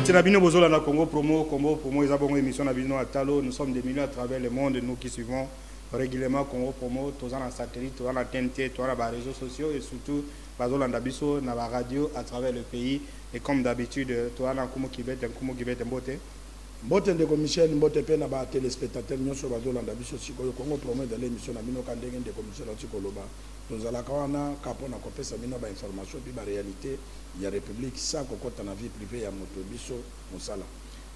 Nabino Bozola na Congo Promo ils ont émission Nabino à Talo, nous sommes des millions à travers le monde, nous qui suivons régulièrement Congo Promo, tous en satellite, tous en TNT, tous en réseaux sociaux et surtout Bazola Ndabiso, na radio à travers le pays et comme d'habitude, tous en Kumo Kibet, Mbote. Mbote de commission, Mbote pe na ba téléspectateurs nyonso Bazola Ndabiso sikoyo Congo Promo dans l'émission Nabino Kandenge de commission la Tikoloba. Nous allons kawana kapona kopesa mino ba information puis ba réalité il y a République ça kokota na vie privée ya moto biso mosala.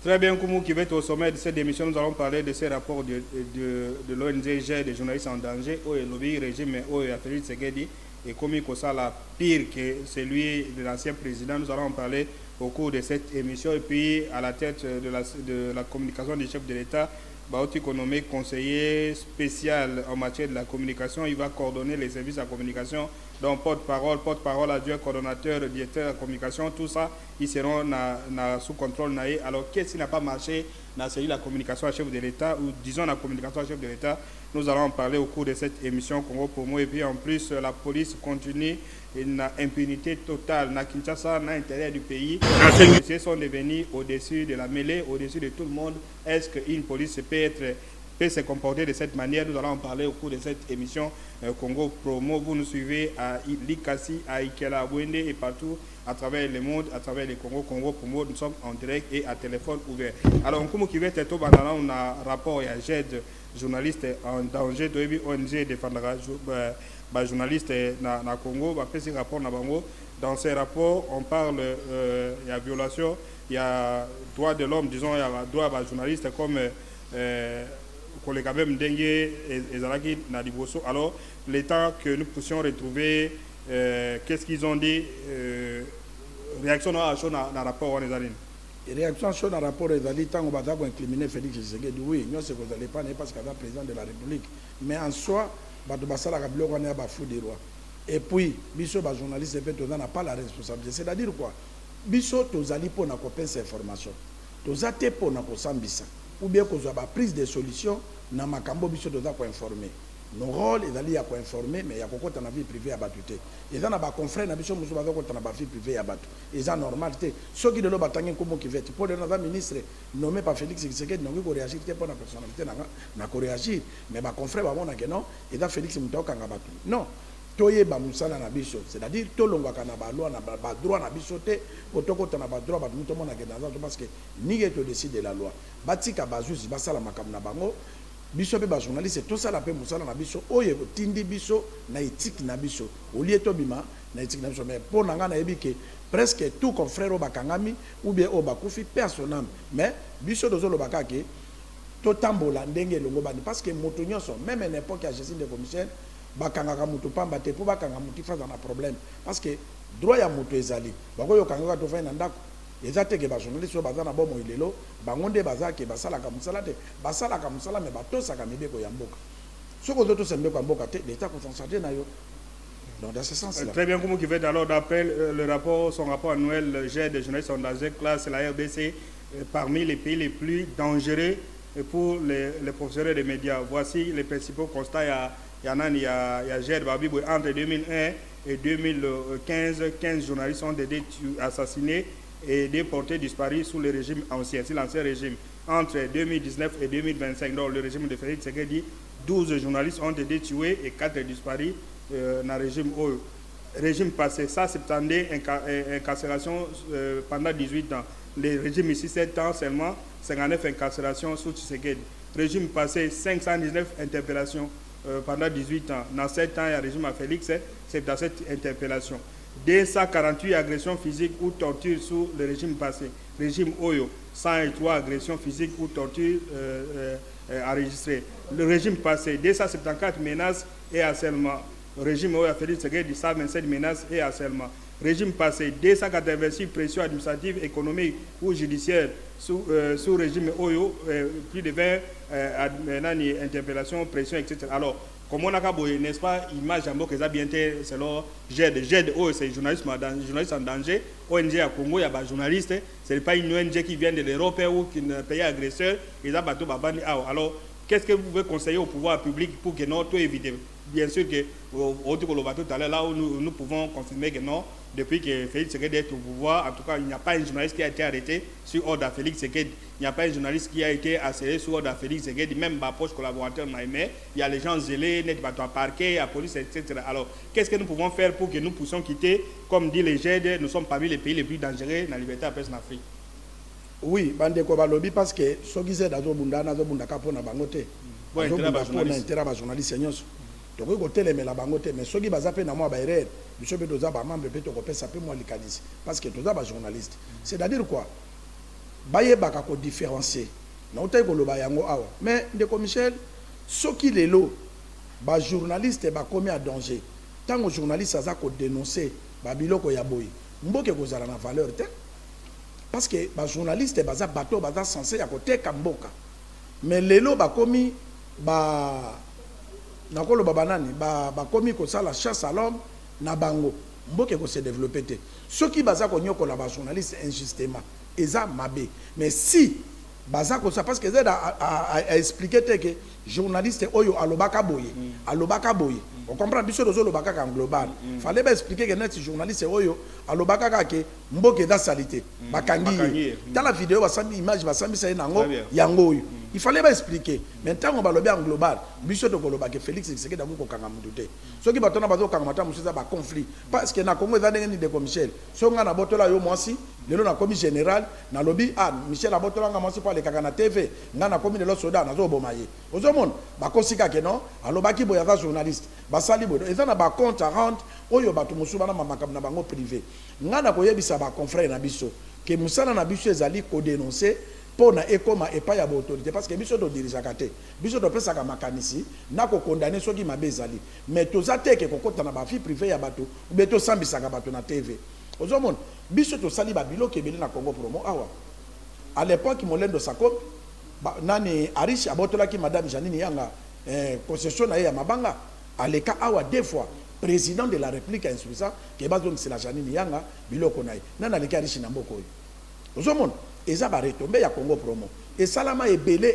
Très bien, Koumou qui va être au sommet de cette émission, nous allons parler de ces rapports de l'ONG des journalistes en danger, où le lobby régime, où il y a Félix Tshisekedi, et comme il la pire que celui de l'ancien président, nous allons en parler au cours de cette émission. Et puis, à la tête de la communication du chef de l'État, Baouti Konomé, conseiller spécial en matière de la communication, il va coordonner les services de la communication, donc porte-parole, adjoint, coordonnateur, directeur de la communication, tout ça, ils seront sous contrôle. Alors, qu'est-ce qui n'a pas marché dans la communication à chef de l'État, ou disons la communication à chef de l'État, nous allons en parler au cours de cette émission Congo Promo. Et puis en plus, la police continue une impunité totale. Na Kinshasa, à l'intérieur du pays, les policiers sont devenus au-dessus de la mêlée, au-dessus de tout le monde. Est-ce qu'une police peut se comporter de cette manière? Nous allons en parler au cours de cette émission Congo Promo. Vous nous suivez à Likasi, à Ikela, à Wende et partout à travers le monde, à travers les Congo Promo. Nous sommes en direct et à téléphone ouvert. Alors, on qui va être on a un rapport et à GED, journaliste en danger, de ONG défendra journaliste na Congo, va faire ce rapport na Bango. Dans ces rapports, on parle, il y a violation, il y a droit de l'homme, disons, il y a droit à journaliste comme collègue même dengue et Zalaki Nadiboso. Alors, le temps que nous puissions retrouver, qu'est-ce qu'ils ont dit, réaction à la rapport on les réaction sur le rapport des tant on va incriminer Félix Tshisekedi, oui, nous c'est que vous n'allez pas parce qu'il est président de la République. Mais en soi, et puis, Bisso, journaliste, n'a pas la responsabilité. C'est-à-dire quoi? Bisso, tu as pour ces informations. Tu as pour sambisa. Ou bien que tu as prise de solutions, na makambo Bisso doit informer. Nos rôles, ils allaient informer, mais il y a beaucoup de vie privée à battre. Ils ont des confrères, ils ont vie privée à battre. Ils ont normal. Ceux qui de l'eau battent, comme qui veut. Pour le ministre nommé par Félix Tshisekedi, ils ont réagi pour la personnalité, ils ont réagi. Mais les confrères, ils ont Félix Moutoka battu. Non. Toye ba musala na biso, c'est-à-dire to longwa kana ba loi na ba droit na biso te, otoko na ba droit ba muto mona ke dans parce que ni to décide de la loi. Batika bazuzi basala makam na bango. Biso pe ba journaliste tout ça la pe musala na biso oye tindi biso na éthique na biso au lieu to bima na éthique na biso mais pour nanga na ebike presque tout confrère o bakangami ou bien o bakufi personnel mais biso dozo lo bakake to tambola ndenge longo bani parce que moto nyonso même à l'époque à gestion de commissaire bakangaka moto pamba te po bakanga moto fa dans un problème parce que droit ya moto ezali bakoyo kangaka to fa na ndako ezate ke ba journaliste so bazana bomo ilelo bangonde bazake basala ka musala te basala ka musala me batosa ka mibeko ya mboka soko zoto sembe kwa mboka te l'état ko s'en na yo. Donc dans ce sens là très bien comme qui fait alors d'après le rapport son rapport annuel le GED des journalistes en danger classe la RDC parmi les pays les plus dangereux pour les professionnels des médias. Voici les principaux constats. Il y a GED Babibou entre 2001 et 2015 15 journalistes ont été assassinés et déportés disparus sous le régime ancien, c'est l'ancien régime. Entre 2019 et 2025, dans le régime de Félix Tshisekedi, 12 journalistes ont été tués et 4 disparus dans le régime OE. Régime passé, ça s'étendait incarcération pendant 18 ans. Le régime ici, 7 ans seulement, 59 incarcérations sous Tshisekedi. Régime passé, 519 interpellations pendant 18 ans. Dans 7 ans, il y a le régime à Félix, c'est dans cette interpellation. 248 agressions physiques ou tortures sous le régime passé. Régime Oyo, 103 agressions physiques ou tortures enregistrées. Le régime passé, 274 menaces et harcèlement. Régime Oyo a fait 127 menaces et harcèlement. Régime passé, 286 pressions administratives, économiques ou judiciaires sous régime Oyo, plus de 20 interpellations, pressions, etc. Alors, comme on a dit, n'est-ce pas, image en que ça bien été, c'est là, GED, c'est journaliste en danger, ONG à Congo, il y a des journalistes, ce n'est pas une ONG qui vient de l'Europe ou qui est un pays agresseur, ils ont battu Babani. Alors, qu'est-ce que vous pouvez conseiller au pouvoir public pour que nous éviter bien sûr que tout à l'heure, là où nous pouvons confirmer que non, depuis que Félix Tshisekedi est au pouvoir, en tout cas, il n'y a pas un journaliste qui a été arrêté sur ordre à Félix Tshisekedi. Il n'y a pas un journaliste qui a été assailli sur ordre à Félix Tshisekedi. Même ma proche collaborateur m'a aimé. Il y a les gens zélés, net à parquet, la police, etc. Alors, qu'est-ce que nous pouvons faire pour que nous puissions quitter? Comme dit les GED, nous sommes parmi les pays les plus dangereux dans la liberté à presse en Afrique. Oui, bande ko balobi parce que ce qui est dans le bunda ka pona bangote. Bon, intérêt ba journaliste nyonso. Donc ko telemela bangote mais ce qui baza pe na moi ba erreur, biso be doza ba membre pe to ko pesa pe moi likanisi parce que toza ba journaliste. C'est-à-dire quoi? Baye baka ko différencier. Na utai ko loba yango awa. Mais ndeko Michel, ce qui lelo ba journaliste ba komi à danger. Tant que journaliste aza ko dénoncer ba biloko ya boyi. Mboke ko zala na valeur te. Parce que les journalistes sont bateau censés à côté Kamboka. Mais les lots bakomi nakolo babanani bakomi ko ça la chasse à l'homme na bango. Mboke ko se développer te. Ceux qui baza ko nyoko la journaliste injustement, eza mabe. Mais si baza ko ça parce que a expliqué que journaliste oyo alobaka boye, on comprend biso dozo lobaka ka global. Fallait ba expliquer que net journaliste oyo alobaka ka ke mboke da salité. Bakangi. Dans la vidéo ba sambi image ba sambi sa nango yango oyo. Il fallait ba expliquer. Maintenant on ba lobi en global. Biso to koloba ke Félix Tshisekedi ko kanga mututé. So ki batona bazo kanga mata musuza ba conflit parce que na Congo eza ndenge ni de Michel. So nga na botola yo mwasi, lelo na komi général na lobi Michel a botola nga mwasi pa le kanga na TV. Nga na komi lelo soda na zo bomaye. Ozomon ba kosika ke non, alobaki boya za journaliste. Basali bodo eza na ba compte à rendre oyo bato musuba na mamakam na bango privé. Nga na koyebisa ba confrère na biso ke musana na biso ezali ko dénoncer pour na ekoma epa ya autorité parce que biso to dirija kate biso to pesa ka makanisi na ko condamner soki mabe ezali mais toza teke kokota na ba vie privée ya bato ou beto sambisa ka bato na TV ozomon biso to sali ba biloke ebele na Congo promo awa à l'époque Molendo Sakom nani Arish abotolaki madame Janine Yanga concession na ya mabanga aleka awa deux fois président de la République a instruit ça que bazo c'est la Janine Yanga biloko naye nana aleka Arish na mboko ozomon eza ba retombe ya Congo promo et salama ebele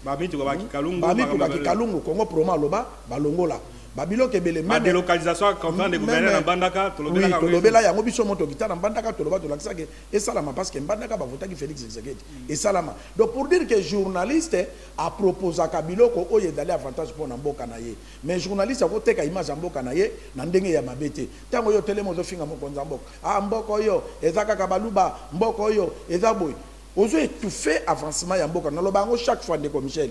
bami to ba Kalungu Congo promo aloba balongola babilo kebele même délocalisation contrat de gouvernement na Mbandaka tolobela yango biso moto kitana Mbandaka toloba to lakisa ke et salama parce que Mbandaka ba votaki Félix Tshisekedi et salama donc pour dire que journaliste a proposé ka biloko oye d'aller avantage pour na mboka na ye mais journaliste a koteka image mboka na ye na ndenge ya mabete tango yo telemo zo finga mokonza mboka mboko yo ezaka ka baluba mboko yo ezaboy ozo étouffer avancement ya mboka na lobango chaque fois de Michel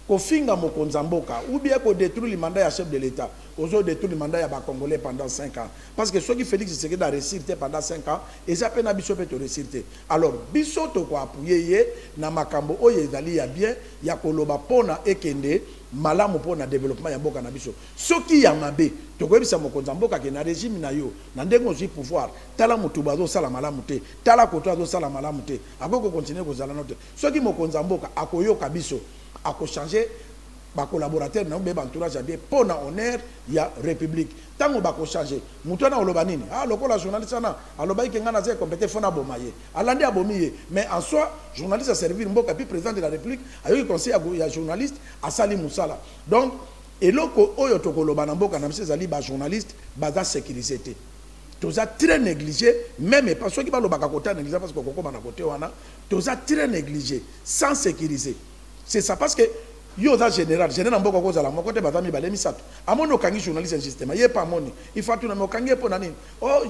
kofinga mokonza mboka ou bien ko détruire le mandat ya chef de l'État ozo détruire le mandat ya ba Congolais pendant 5 ans parce que ceux qui Félix Tshisekedi a réussir pendant 5 ans et ça peut na biso pe to réussir alors biso to ko appuyer ye na makambo oyo ezali ya bien ya koloba pona ekende malamu pona développement ya mboka na biso soki ya mabe to ko ebisa mokonza mboka ke na régime na yo na ndenge ozi pouvoir tala mutu bazo sala malamu te tala koto azo sala malamu te akoko continuer ko zala note soki mokonza mboka akoyoka biso à changer ba collaborateur na be entourage bien pour na honneur ya république tango ba ko changer mutu na oloba nini lokola journaliste na aloba ke ngana ze compété fona bomaye alandi abomiye mais en soi journaliste a servir mboka puis président de la république ayoki conseil ya journaliste asali musala donc eloko oyo tokoloba na mboka na biso ezali ba journaliste baza sécurité toza très négligé même pas ceux qui ba lobaka kota négligé parce que kokoma na côté wana toza très négligé sans sécuriser. C'est ça parce que yo za général mboko ko za la mokote bazami balemi sato amono kangi journaliste injustement ye pas moni il faut tout na mokangi po nani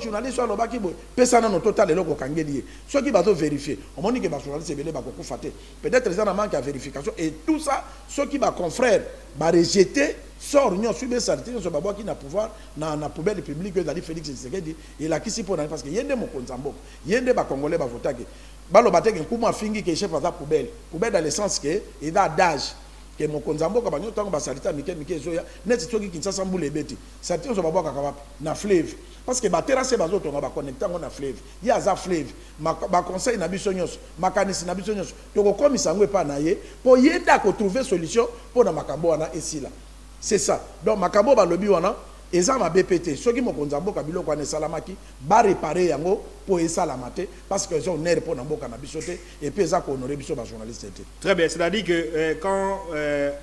journaliste so lobaki bo pesa na no total eloko kangi lié ceux qui bazo vérifier on moni que ba journaliste belé ba ko faté peut-être les en manque à vérification et tout ça ceux qui ba confrère ba rejeter sort nyo subi sarti so ba qui na pouvoir na poubelle publique que dali Félix Tshisekedi il a kisi po nani parce que yende mokonza mboko yende ba congolais ba votaki balo bateke kuma fingi ke chef za poubelle dans le sens que il a d'âge que mokonza mboka banyo tango basalita mike ezoya net toki Kinshasa mbule beti sarti so babwa kaka na fleuve parce que ba terrasse bazo tonga ba connecter ngo na fleuve ya za fleuve ba conseil na biso nyos makanisi na biso nyos to ko komisa ngo epa na ye po yenda ko trouver solution pour na makambo wana esila c'est ça donc makambo ba lobi wana eza ma BPT soki mokonzi ya mboka biloko wana esalamaki barépare yango mpo esalama te parce que eza honneur mpo na mboka na biso te et puis eza kohonore biso bajournaliste te. Très bien, c'est-à-dire que quand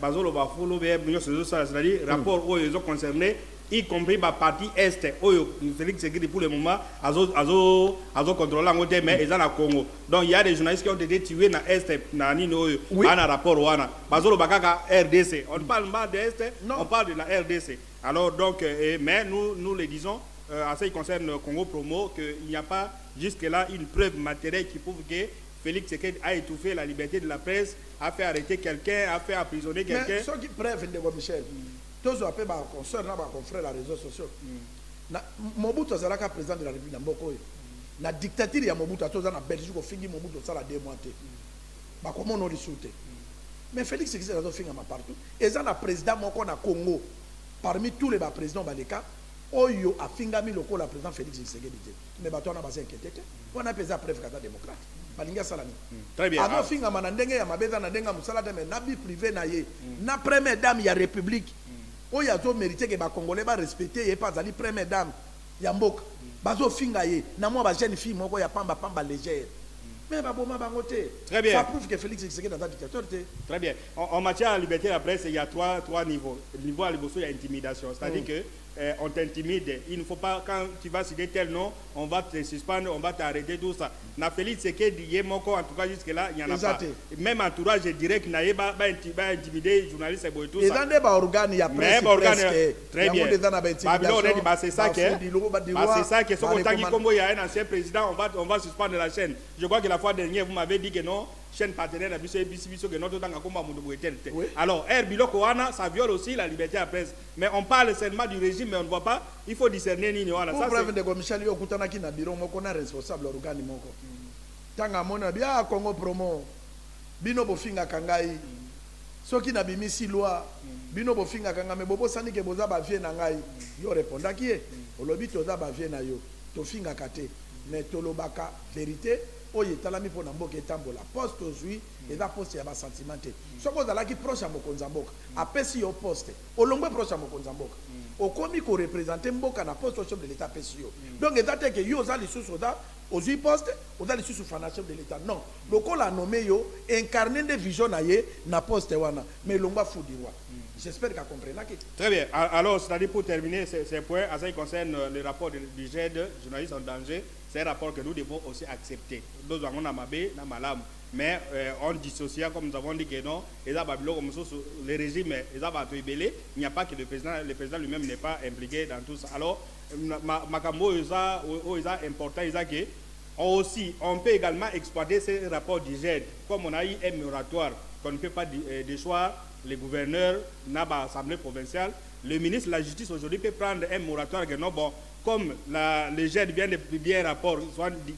Bazolo Bafolo, c'est-à-dire rapport où ils ont concerné, y compris la partie est, où Félix Tshisekedi pour le moment, azo contrôlé en côté, mais ils sont au Congo. Donc il y a des journalistes qui ont été tués dans l'est, dans un rapport ouana. Bazolo Bakaka RDC. On ne parle pas de l'est, on parle de la RDC. Alors donc, mais nous le disons, en ce qui concerne le Congo Promo, qu'il n'y a pas jusque-là une preuve matérielle qui prouve que Félix Tshisekedi a étouffé la liberté de la presse, a fait arrêter quelqu'un, a fait emprisonner quelqu'un. Mais ce qui preuve de Michel, tous appellent ma consoeur, ma confrère les réseaux sociaux. Mobutu azalaka président de la République na mboko oyo. Na dictature ya Mobutu atoza na Belgique ofingi Mobutu sala 2 mois te. Ba comment on lisute. Mais Félix Tshisekedi azo finga ma partout. Eza na président moko na Congo. Parmi tous les présidents baleka oyo afingami lokola président Félix Tshisekedi. Mais bato na base inquiété. On a pesé preuve kata démocrate. Balinga salani. Très bien. Ado finga mana ndenge ya mabeza na ndenga musala te mais na bi privé na ye. Na première dame ya République. Oyo azo mérité que ba Congolais ba respecter et pas ali première dame ya mboka. Bazo finga ye na moi ba jeune fille moko ya pamba légère. Mais ba boma bango te. Très bien. Ça prouve que Félix Tshisekedi est un dictateur te. Très bien. En matière de liberté de la presse, il y a trois niveaux. Le niveau à l'évolution, il y a intimidation. C'est-à-dire que on t'intimide. Il ne faut pas, quand tu vas citer tel nom, on va te suspendre, on va t'arrêter, tout ça. Na Félix Tshisekedi, en tout cas jusque-là, il n'y en a pas. Même entourage, je dirais qu'il n'y a pas intimidé les journalistes et tout ça. Et dans des organes, il y a presque. Très bien. C'est ça qui est. C'est ça qui est. Comme il y a un ancien président, on va suspendre la chaîne. Je crois que la fois dernière, vous m'avez dit que non. Chaîne partenaire à que notre temps alors ça viole aussi la liberté de la presse, mais on parle seulement du régime mais on ne voit pas, il faut discerner ni voilà ça c'est de Michel yo kutana ki na bureau moko na responsable organe moko tanga mona bia Congo Promo bino bofinga kangai soki na bimisi loi bino bofinga kanga me bobo sani ke boza ba vie na ngai yo répondra qui est olobi toza ba vie na yo to finga kate mais tolobaka vérité oye talami po na mboka etambola poste ozui eza poste ya ba sentiment te soko ozalaki proche ya mokonzi ya mboka apesi yo poste olongwe proche ya mokonzi ya mboka okomi ko représenter mboka na poste au chef de l'état apesi yo donc eza te ke yo oza lisusu oza ozui poste oza lisusu fana chef de l'état non lokola nommé yo incarner de vision na ye na poste wana mais longwa fudiwa. J'espère qu'à comprendre. Très bien. Alors, c'est-à-dire pour terminer ces points, en ce qui concerne le rapport du GED, journalistes en danger, c'est un rapport que nous devons aussi accepter. Nous avons mais on dissocie, comme nous avons dit que non, le régime, il n'y a pas que le président lui-même n'est pas impliqué dans tout ça. Alors, Makambo est important, on peut également exploiter ces rapports du GED, comme on a eu un moratoire qu'on ne peut pas déchoir. Les gouverneurs, l'Assemblée provinciale, le ministre de la Justice aujourd'hui peut prendre un moratoire que non, bon, comme le GED vient de publier un rapport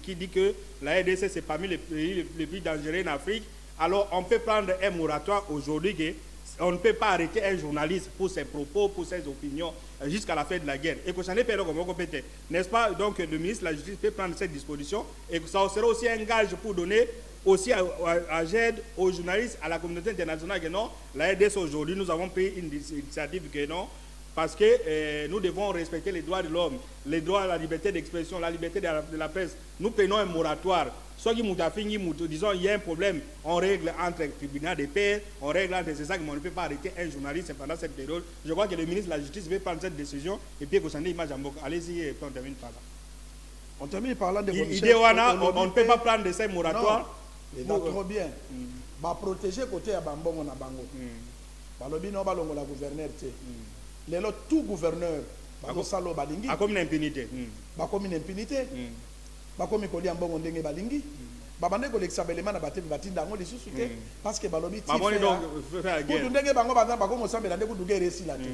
qui dit que la RDC c'est parmi les pays les plus dangereux en Afrique, alors on peut prendre un moratoire aujourd'hui que on ne peut pas arrêter un journaliste pour ses propos, pour ses opinions jusqu'à la fin de la guerre. Et que ça n'est pas n'est-ce pas? Donc le ministre de la Justice peut prendre cette disposition et que ça sera aussi un gage pour donner aussi à GED, aux journalistes, à la communauté internationale que non, la RDC aujourd'hui, nous avons pris une initiative que non, parce que nous devons respecter les droits de l'homme, les droits à la liberté d'expression, la liberté de la presse. Nous prenons un moratoire. Soit disons, il y a un problème, on règle entre le tribunal de paix, on règle entre ces sacs, mais on ne peut pas arrêter un journaliste pendant cette période. Je crois que le ministre de la Justice veut prendre cette décision et puis que ça n'est pas Jambo. Allez-y et puis on termine par là. On termine par là de on ne peut pas prendre de ces moratoires. Et trop bien. Ba protéger côté à Bambongo na Bango. Balobi no balongo la gouverneur té. Lelo tout gouverneur ba salo balingi. A comme une impunité. Ba comme une impunité. Ba comme ko li ambongo ndenge balingi. Ba bande ko l'exabelema na batebi batinda ngo lisusu té parce que balobi ti. Ba boni donc faire la guerre. Pour ndenge bango ba ko mo sambela ndeko duguer réussi là té.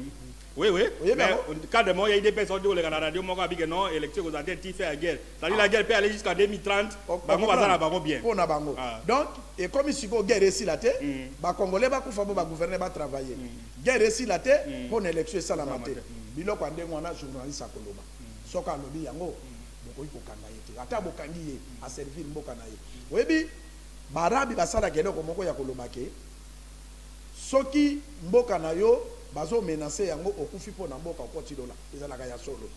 Oui, oui. Mais quand de moi, il y a des personnes qui ont la radio, moi, qui ont non, élection aux antennes, qui fait la guerre. C'est-à-dire la guerre peut aller jusqu'à 2030. Bango va ça bien. Pour na bango. Donc, et comme ici ko guerre ici la tête, ba congolais ba kufa ba gouverner ba travailler. Guerre ici la tête pour une élection ça la maté. Biloko ande ngwana journaliste akoloba. Soka lobi yango boko iko kanga yete. Ata bokangi ye a servir mboka na ye. Webi barabi basala keloko moko ya koloba ke soki mboka na yo bazo menacer yango okufi po na mboka ko tidola ezalaka ya solo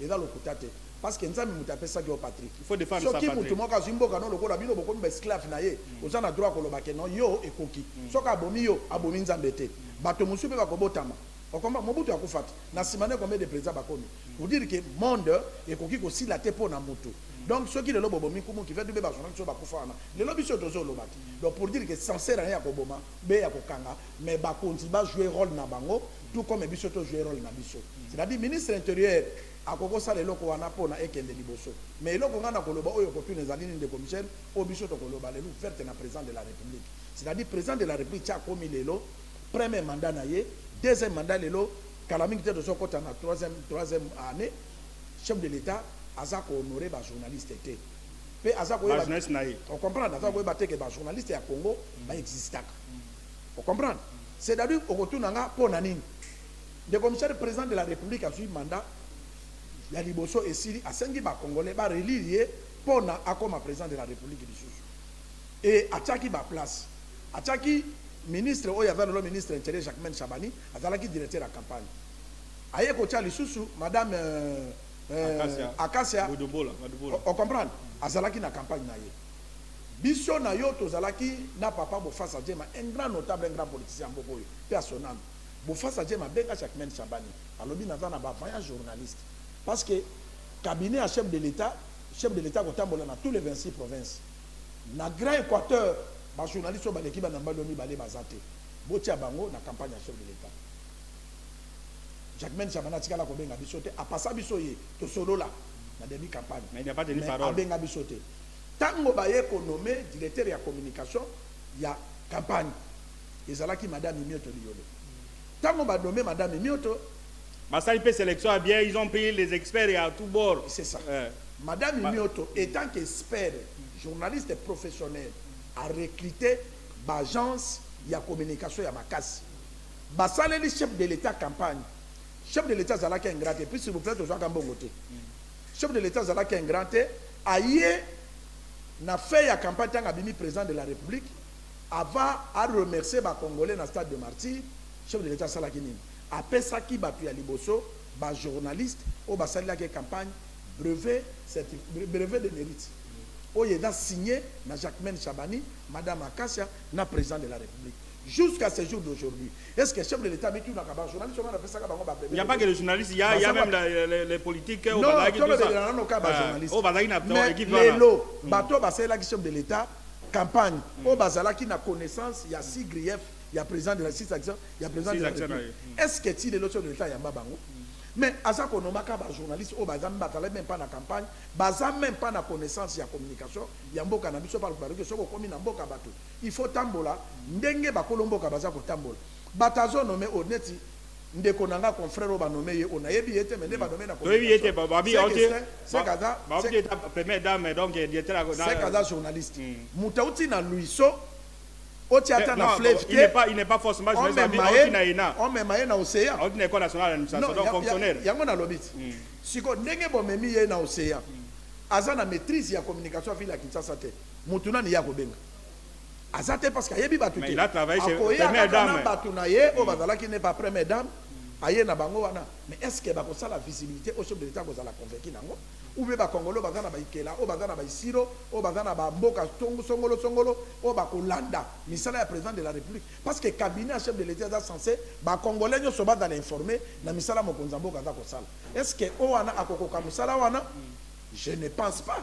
eza lokuta te parce que nzambe mutu apesaki yo patrie. Il faut défendre sa patrie. Soki mutu moko azwi mboka no lokola bino bokomi ba esclave na ye oza na droit koloba ke non yo ekoki soki abomi yo abomi nzambe te bato mosusu mpe bakobotama okomba mobutu akufa te na nsima nde combien de président bakomi pour dire que monde ekoki kosila te mpo na mutu. Donc ceux qui le lobo bomi kumu qui fait du bébé journal so bakufa wana lelo biso tozo lobaki. Donc pour dire que sincère ya koboma be ya kokanga mais ba konti ba jouer rôle na bango tout comme biso to jouer rôle na biso. C'est-à-dire ministre intérieur akoko sala eloko wana pona ekende liboso mais eloko ngana koloba oyo kopine ezalini de commissaire o biso to koloba lelo verte na président de la République. C'est-à-dire président de la République tia komi lelo premier mandat na ye deuxième mandat lelo kalaming te de sokota na troisième année chef de l'État aza ko honorer ba journaliste te pe aza ko journaliste na ye on comprend aza ko ba te ke ba journaliste ya Congo ba existaka on comprend c'est-à-dire au retour nanga pona nini de commissaire président de la République a suivi mandat ya liboso esili asengi ba congolais ba relire pona akoma président de la République lisusu et ataki ba place ataki ministre oyo avait le ministre intérieur Jacquemaine Chabani azalaki directeur la campagne aye ko tia lisusu madame Akasia on comprend azalaki na campagne na ye biso na yo tozalaki na papa Bofasa Djema un grand notable un grand politicien mbokoyo personnel Bofasa Djema benga Jacquemaine Chabani alobi nazana ba voyage journaliste parce que cabinet à chef de l'État kotambola na tous les 26 provinces na grand Équateur ba journaliste ba l'équipe na mbalomi balé bazate botia bango na campagne à chef de l'État Jacquemaine Chabana tikala ko benga bisote a passa bisoye to solo là na début campagne mais il n'a pas tenu parole benga bisote tango ba ye ko nommé directeur ya communication ya campagne ezalaki madame Mioto Liolo tango ba nommé madame Mioto ça il peut sélection bien ils ont pris les experts à tout bord c'est ça madame Mioto étant qu'expert journaliste professionnel a recruté l'agence de communication ya makasi basaleli chef de l'État campagne chef de l'État zalaki un grand et puis s'il vous plaît tozwa kambongo te chef de l'État zalaki un grand et aye na fait ya campagne tanga bimi président de la République avant à remercier ba congolais na stade de Martyrs chef de l'État salaki nini apesaki batu ya liboso ba journaliste o basalaki campagne brevet de mérite oyo eza signé na Jacquemaine Chabani madame Akasia na président de la République jusqu'à ce jour d'aujourd'hui. Est-ce que le chef de l'État met tout dans le journaliste? Il n'y a pas que les journalistes, il y a même les politiques. Non, il y a journalistes. Mais les lots, le chef de l'État, campagne, au Bazalaki n'a connaissance, il y a 6 griefs, il y a président de la 6 actions, il y a président de la République. Est-ce que si le chef de l'État y a un babango? Mais à ça qu'on a un journaliste, au Bazam Batalé, même pas dans la campagne, Bazam même pas dans la connaissance, il y a communication, il y a un beau cannabis, il faut tambola, ndenge bakolombo kabaza ko tambola. Batazo nommé honnête, ndeko nanga confrère ba nommé on a yebi été mais ba nommé na communication. Babi c'est kaza, c'est première dame donc directeur c'est kaza journaliste. Moutauti na Luiso il n'est pas forcément journaliste. On met maïe na océan. On est école nationale d'administration, donc fonctionnaire. Il y a un lobby. Si on n'est pas même na océan, azana maîtrise ya communication avec la Kinshasa te. Mutuna ni ya kobenga. Azate parce qu'il y a bi batu te. Mais il a travaillé chez première dame. Batuna ye o bazala qui n'est pas première dame. Aye na bango wana. Mais est-ce que ba ko ça la visibilité au chef de l'État ko za la convaincre nango? Ou be ba Congolo bazana ba ikela, o bazana ba isiro, o bazana ba mboka songolo, o ba ko landa. Misala ya président de la République parce que cabinet chef de l'État est censé ba Congolais nyo soba dans l'informer na misala mokonza mboka za ko sala. Est-ce que o wana akokoka misala wana? Je ne pense pas.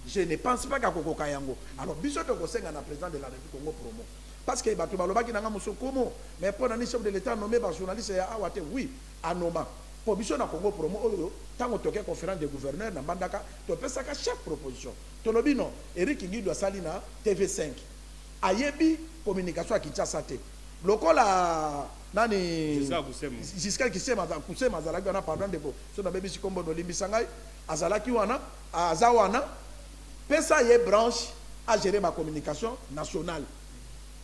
Je ne pense pas qu'akokoka yango. Alors biso to ko senga na président de la République Congo promo. Parce que bato balobaki nanga musokomo mais pour nani chef de l'État nommé par journaliste ya awate oui anoma pour biso na Congo promo oyo tango toke conférence de gouverneur na bandaka to pesaka chaque proposition to lobi non Eric Ngido asali na TV5 ayebi communication à Kinshasa te lokola nani Giscard Kusema azalaki wana pardon de so na bebi sikombo no limbisangai azalaki wana azawana pesa ye branche à gérer ma communication nationale.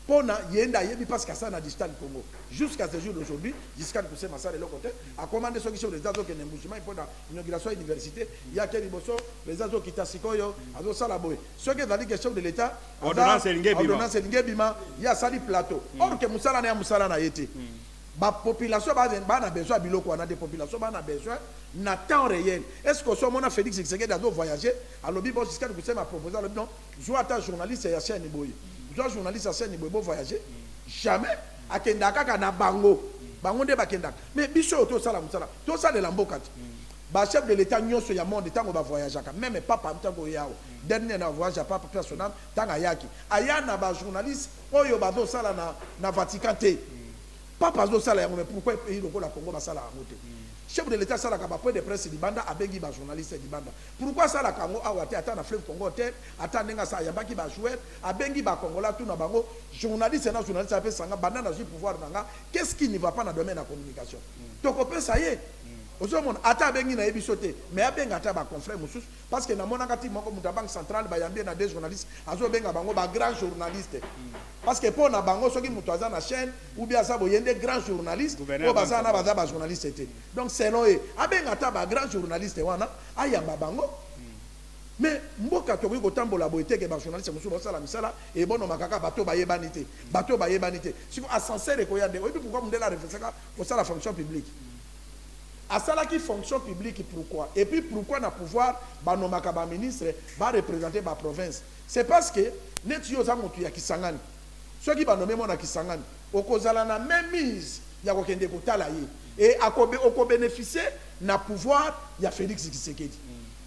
Pona yenda yebi parce que ça na digital Congo jusqu'à ce jour d'aujourd'hui Giscard Kusema ça de l'autre côté a commandé ceux qui sont les azo que n'embouchement pour la inauguration à l'université il y a quel bosso les azo qui tasikoyo azo sala boy ceux qui veulent que chef de l'État ordonnance Lingebima il y a sali plateau or que musala na musala na yete La population a besoin de biloko, on a des populations qui ont besoin na temps réel. Est-ce que si on a Félix Tshisekedi a voyager, à l'objet bon jusqu'à ce que m'a proposé non, je attends journaliste et chaîne boy. Je journaliste à chaîne boy voyager. Jamais à Kendaka kana bango. Bango de bakendaka. Mais biso to sala musala. To sala de lamboka. Ba chef de l'état nyonso ya monde tango ba voyager même papa tango yao. Dernier na voyage papa personnel tanga yaki. Ayana ba journaliste oyo ba do sala na Vatican te. Papa zo sala yango mais pourquoi pays loko la Congo ba sala yango te. Chef de l'état sala ka ba point de presse di banda abengi ba journaliste di banda. Pourquoi sala kango awa te ata na fleuve Congo te ata ndenga sa yambaki ba joueur abengi ba Congola tout na bango journaliste na journaliste ape sanga banda na ju pouvoir nanga qu'est-ce qui ne va pas dans le domaine de la communication. Donc on peut ça y est. Ozomon ata bengi na ebiso te mais abenga ata ba confrère mususu parce que na mona kati moko muta banque centrale ba yambie na des journalistes azo benga bango ba grand journaliste parce que pour na bango soki mutu aza na chaîne ou bien ça boyende grand journaliste o baza na baza ba journaliste te donc selon eux abenga ata ba grand journaliste wana ayamba bango mais mboka to ko tambola boyete ke ba journaliste mususu basala misala et bono makaka bato ba yebanité siko ascenseur ko yande oyebi pourquoi mundela refesaka pour ça la fonction publique. À ça qui fonction publique, pourquoi? Et puis pourquoi na pouvoir banomaka ba ministre va représenter ma province? C'est parce que net yo za motu ya Kisangani. Ceux qui banomé mon na Kisangani, okozala na même mise ya kokende kotala ye et oko bénéficier na pouvoir ya Félix Tshisekedi.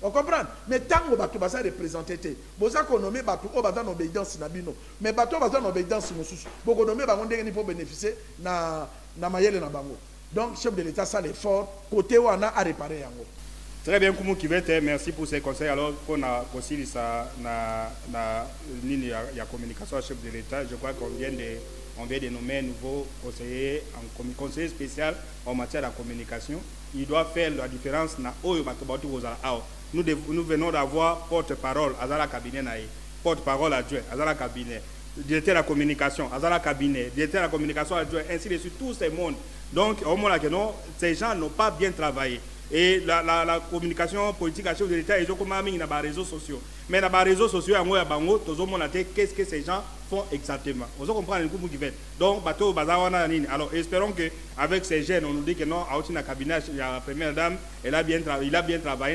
On comprend? Mais tango bato basa représenter te. Boza ko nommer bato o baza na obéissance na bino. Mais bato baza na obéissance mosusu. Boko nommer bango ndenge ni pour bénéficier na mayele na bango. Donc, chef de l'État, ça l'effort, côté où on a à réparer. Très bien, Koumou Kivete, merci pour ces conseils. Alors qu'on a aussi la communication chef de l'État, je crois qu'on vient de nommer un nouveau conseiller spécial en matière de communication. Il doit faire la différence. Nous venons d'avoir porte-parole à la cabinet, porte-parole adjoint à la cabinet, directeur de la communication à la cabinet, directeur de la communication adjoint, ainsi de suite, tout ce monde. Donc, au moment où ces gens n'ont pas bien travaillé. Et la communication politique à chef de l'État, ils ont commencé dans les réseaux sociaux. Mais dans les réseaux sociaux, qu'est-ce que ces gens font exactement? Vous comprenez le coup qui fait. Donc, alors, espérons qu'avec ces jeunes, on nous dit que non, dans le cabinet, la première dame, il a bien travaillé,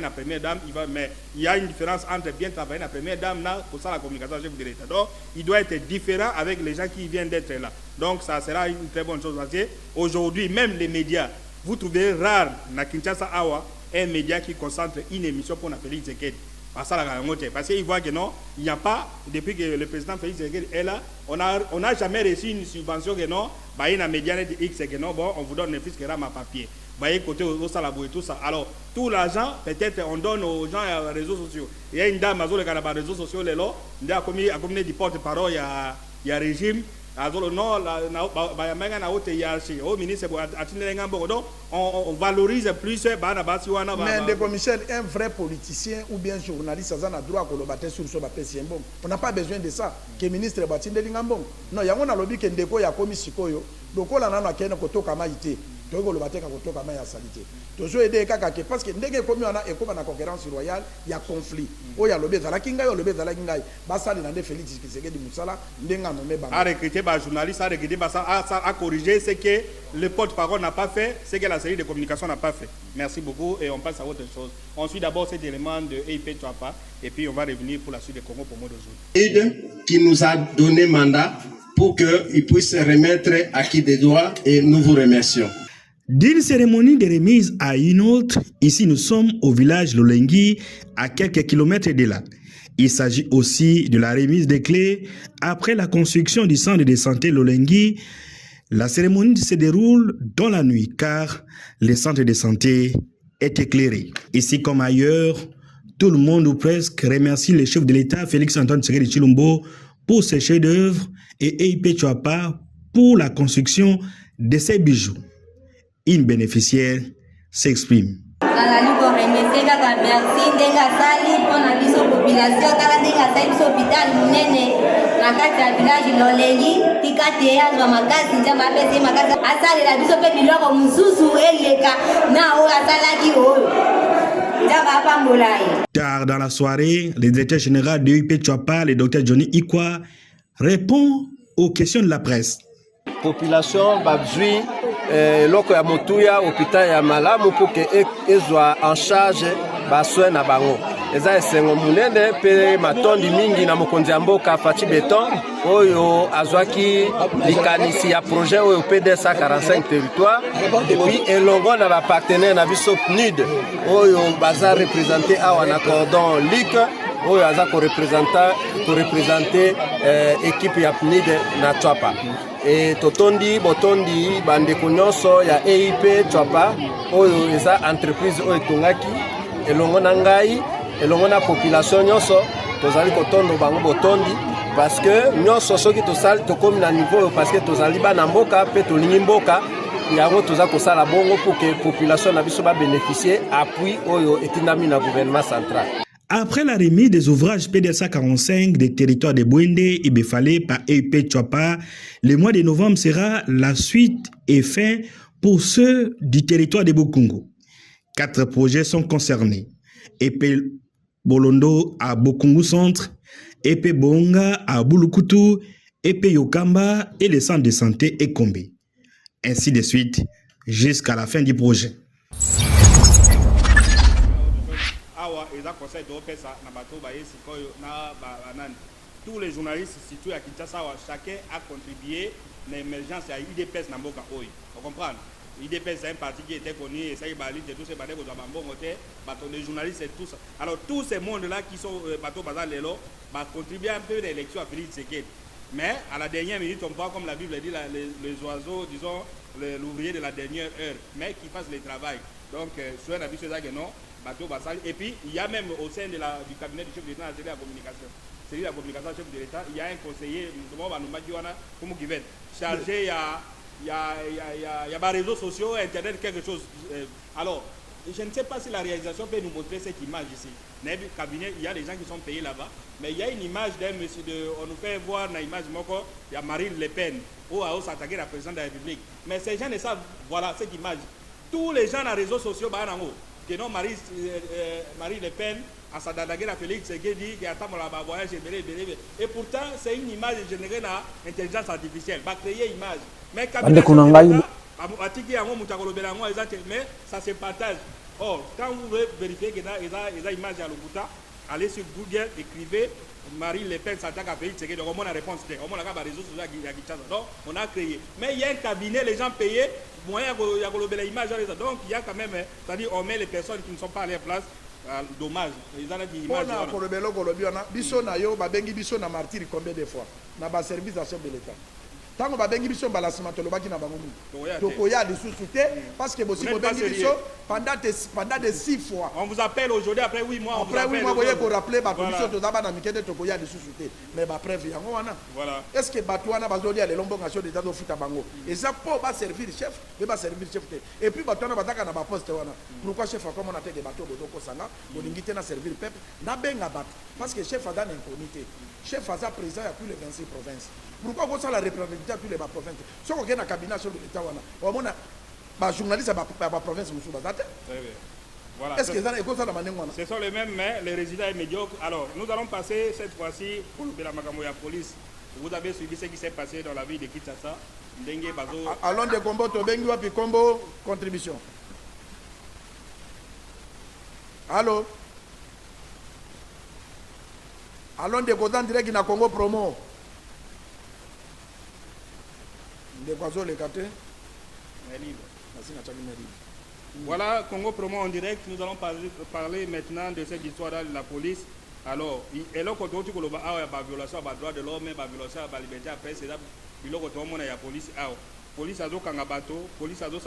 la première dame, mais il y a une différence entre bien travailler la première dame, pour ça la communication chef de l'État. Donc, il doit être différent avec les gens qui viennent d'être là. Donc, ça sera une très bonne chose. Aujourd'hui, même les médias, vous trouvez rare na Kinshasa Awa un média qui concentre une émission pour Félix Tshisekedi. Parce qu'il voit que non, il n'y a pas, depuis que le président Félix Tshisekedi est là, on n'a jamais reçu une subvention que non, un média X que non, bon, on vous donne un fils qui rame à papier. Côté au salabo et tout ça. Alors, tout l'argent, peut-être, on donne aux gens aux réseaux sociaux. Il y a une dame, sur les réseaux sociaux, il y a comme des porte-parole, il y a régime. On valorise plus. Mais Michel, un vrai politicien ou bien journaliste, ça a droit à collaborer sur ce papier. On n'a pas besoin de ça. Que le ministre Batinde Lingambon. Non, il y a un lobby qui est déco, il y a commis Sikoyo. Donc, on a un qui est koto kama ité. Donc, on a koto kama ya salité. Toujours aider kakake parce que dès que comme on a une concurrence royale, il y a conflit. Oh, il y a lobby zala kinga, il y a lobby zala kinga. Basa li nande Félix Tshisekedi Musala, ndenga nommé ba. A recruter ba journaliste, a recruter basa, a corriger ce que le porte-parole n'a pas fait, ce que la série de communication n'a pas fait. Merci beaucoup et on passe à autre chose. On suit d'abord cet élément de EIP Chouapa et puis on va revenir pour la suite des Congo pour moi d'aujourd'hui. Qui nous a donné mandat pour qu'il puisse remettre à qui des droits et nous vous remercions. D'une cérémonie de remise à une autre, ici nous sommes au village Lolengui, à quelques kilomètres de là. Il s'agit aussi de la remise des clés après la construction du centre de santé Lolengui. La cérémonie se déroule dans la nuit car le centre de santé est éclairé. Ici comme ailleurs, tout le monde ou presque remercie le chef de l'État Félix-Antoine Tshisekedi Tshilombo pour ses chefs-d'œuvre et EIP Chouapa pour la construction de ces bijoux. Une bénéficiaire s'exprime. Tard dans la soirée, le directeur général de EIP Chouapa, le docteur Johnny Ikwa, répond aux questions de la presse. Population Babjoui loko ya motuya hôpital ya malamu pour que ezwa en charge ba soin na bango. Eza esengo munene pe matondi mingi na mokonzi ya mboka Faci Beton oyo azwaki likanisi ya projet oyo PDS 45 territoire et puis elongo na ba partenaire na biso PNUD oyo baza représenté awa na cordon LIC oyo aza ko représenter équipe ya PNUD na Twapa. Et totondi botondi bandeko nyonso ya EIP Twapa oyo eza entreprise oyo tongaki elongo na ngai elongo na population nyonso tozali kotondo bango botondi parce que nyonso soki tosali tokomi na niveau parce que tozali bana mboka pe tolingi mboka yango toza kosala bongo pour que population na biso ba bénéficier appui oyo etindami na gouvernement central. Après la remise des ouvrages PDS 45 des territoires de Bwende et Befale par EIP Twapa, le mois de novembre sera la suite et fin pour ceux du territoire de Bokungu. 4 projets sont concernés. EIP Bolondo à Bokungu Centre, EIP Bonga à Bulukutu, EIP Yokamba et le centre de santé Ekombe. Ainsi de suite jusqu'à la fin du projet. Tous les journalistes situés à Kinshasa, chacun a contribué à l'émergence à l'IDPS Namboka Oy. Vous comprenez? L'IDPS c'est un parti qui était connu, et ça y est, tous ces bateaux les journalistes et tout ça. Alors tous ces mondes-là qui sont bateaux bazar lélo, contribuent un peu à l'élection à Félix Tshisekedi. Mais à la dernière minute, on voit comme la Bible dit, les oiseaux, disons, l'ouvrier de la dernière heure, mais qui fassent le travail. Donc, soit un avis sur ça que non, bateau basal. Et puis, il y a même au sein du cabinet du chef de l'État, c'est la communication. C'est la communication du chef de l'État. Il y a un conseiller, chargé, il y a des réseaux sociaux, Internet, quelque chose. Alors, je ne sais pas si la réalisation peut nous montrer cette image ici. Dans le cabinet, il y a des gens qui sont payés là-bas, mais il y a une image d'un monsieur, on nous fait voir une image, il y a Marine Le Pen, où a s'attaquer la présidente de la République. Mais ces gens ne savent, voilà cette image. Tous les gens dans les réseaux sociaux, que non, Marie Le Pen, à s'attaquer à Félix Tshisekedi, qui attend la voyage, et pourtant, c'est une image générée dans l'intelligence artificielle, va créer une image. Mais mais ça se partage. Or, quand vous voulez vérifier que les images à l'Obuta, allez sur Google, écrivez Marie Le Pen s'attaque à Félix Tshisekedi. Donc, on a la réponse. On a les réseaux sociaux à Kinshasa. Donc, on a créé. Mais il y a un cabinet, les gens payés, moyen il y a l'image. Donc, il y a quand même, c'est-à-dire, on met les personnes qui ne sont pas à leur place. Dommage. Ils ont dit image. Combien de fois dans le service de chef de l'État. Tant que babengi biso balasima tolobaki na bango tokoya lisusu te parce que bosi bobengi biso pendant de 6 fois. On vous appelle aujourd'hui après 8 mois. Après 8 mois, vous voyez qu'on rappelle ba commission tozaba na mikende tokoya lisusu te. Mais ba preuve yango wana. Voilà. Est-ce que batouana bazoli ale lombo nation d'état do futa bango. Et ça pour ba servir chef, mais ba servir chef te. Et puis batouana bataka na ba poste wana. Pourquoi chef a comme on a fait des bateaux bodoko sanga, bolingi te na servir peuple, na benga bat parce que chef a dans impunité. Chef a président à plus les 26 provinces. Pourquoi vous avez la représentativité à toutes les provinces? Si vous avez un cabinet sur l'État, vous avez un journaliste à la province. Voilà. Est-ce que vous avez la manière? Ce sont les mêmes, mais les résultats sont médiocres. Alors, nous allons passer cette fois-ci pour la Magamoya Police. Vous avez suivi ce qui s'est passé dans la ville de Kinshasa. Allons de combo, Tobengi, puis combo, contribution. Allô? Allons de Godan direct dans Congo promo. Voilà, Congo Promo en direct. Nous allons parler maintenant de cette histoire de la police. Alors, et là, quand on dit que la violation des droits de l'homme, la violation de la liberté de la presse, il y a la police. Police a dit police a dit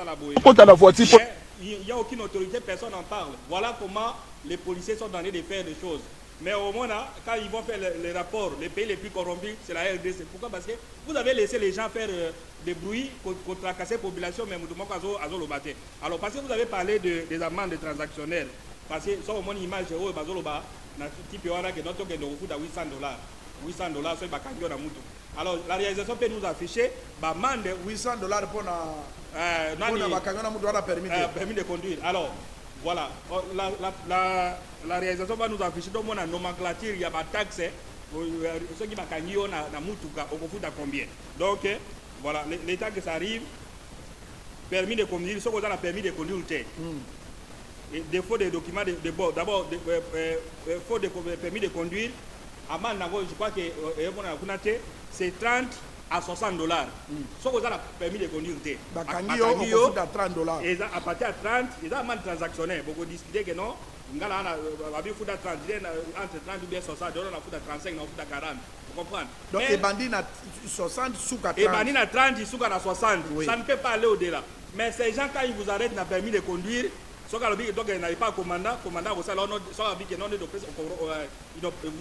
il n'y a aucune autorité, personne n'en parle. Voilà comment les policiers sont donnés de faire des choses. Mais au moins, quand ils vont faire les rapports, les pays les plus corrompus, c'est la RDC. Pourquoi? Parce que vous avez laissé les gens faire des bruits contre la population, mais alors, parce que vous avez parlé des amendes transactionnelles, parce que ça, au moins, image, $800, alors, la réalisation peut nous afficher $800 pour permis de conduire. Alors, voilà, la réalisation va nous afficher donc la nomenclature, il y a des taxes, ceux qui ont combien. Donc, voilà, l'état que ça arrive, permis de conduire, ce qu'on a permis de conduire. Et défaut des documents de bord. D'abord, faute de permis de conduire, je crois que c'est 30 à 60 dollars. Ce qu'on a permis de conduire. À $30. Et à partir de 30, il y a un transactionnaire. Beaucoup discuter que non. On a entre 30 ou bien 60, on a 35, on a 40. Vous comprenez? Donc, les bandits à 60 sous 30. Les bandits à 30, ils sont à 60. Oui. Ça ne peut pas aller au-delà. Mais ces gens, quand ils vous arrêtent, n'ont permis de conduire. Donc, ils n'avaient pas commandant. Commandant, vous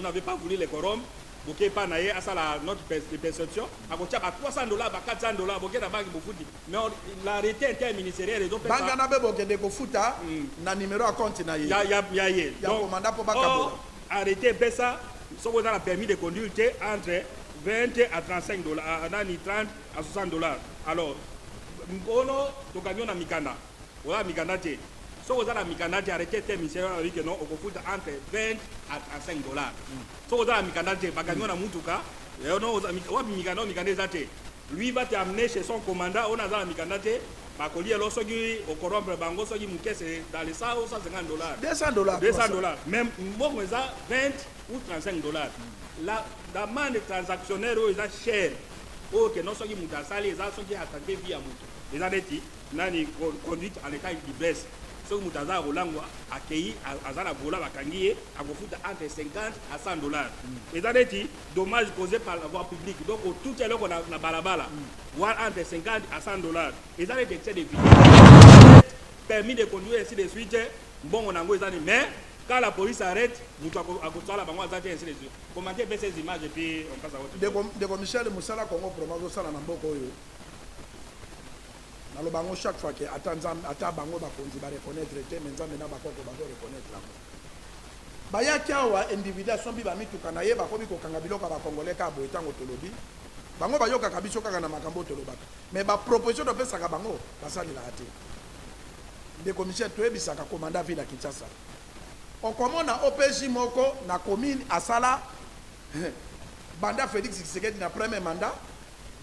n'avez pas voulu les corrompre. Vous n'avez pas naïe à ça notre perception. À côté de 300 dollars, 400 dollars, vous avez la banque. Mais l'arrêté interministériel. Banque n'a pas de foota, na numéro à compte. Il y a commandant pour pas arrêter ça. Si vous avez permis de conduire entre 20 à 35 dollars, 30 à 60 dollars. Alors, nous gagnons dans Mikanda. Voilà Mikanda. Si vous avez Mikanda, arrêtez interministériel avec non, on peut entre 20 à 35 dollars. Si vous avez Mikanda, vous gagnons dans Mutuka. Lui va t'amener chez son commandant. On a dans Mikanda. Au corrompre bango, dans les 100 ou 150 dollars. 200 dollars. 200 dollars. Même bon, 20 ou 35 dollars. La demande transactionnaire est chère. Oh, que non, ceux qui ont salé, les gens qui ont attaqué via moto. Les gens qui ont conduite en état d'ivresse. Ceux qui ont accueilli à Zanabola, à Kangié, à entre 50 à 100 dollars. Les gens qui dommages causés par la voie publique. Donc, tout est là qu'on a la balabala. Voire entre 50 à 100 dollars. Les gens qui ont des permis de conduire ainsi de suite. Bon, on a mais quand la police arrête, vous avez la banque ainsi de suite. Commentez ces images et puis on passe à autre chose. De Michel Moussala Congo promotion ça na mboko yo. Na lo bango chaque fois que ata bango ba konzi ba reconnaître te menza mena ba koko ba reconnaître la. Ba ya kiawa individuation bi ba mituka na ye ba ko bi ko kanga biloko ba congolais ka bo etango tolobi. Bango ba yoka kabiso kaka na makambo tolobaka. Mais ba proposition de pesa ka bango ba sali la ate. De commissaire toyebisaka commandant ville à Kinshasa. On commande à OPJ Moko, na commune à Sala, Banda Félix Tshisekedi na premier mandat,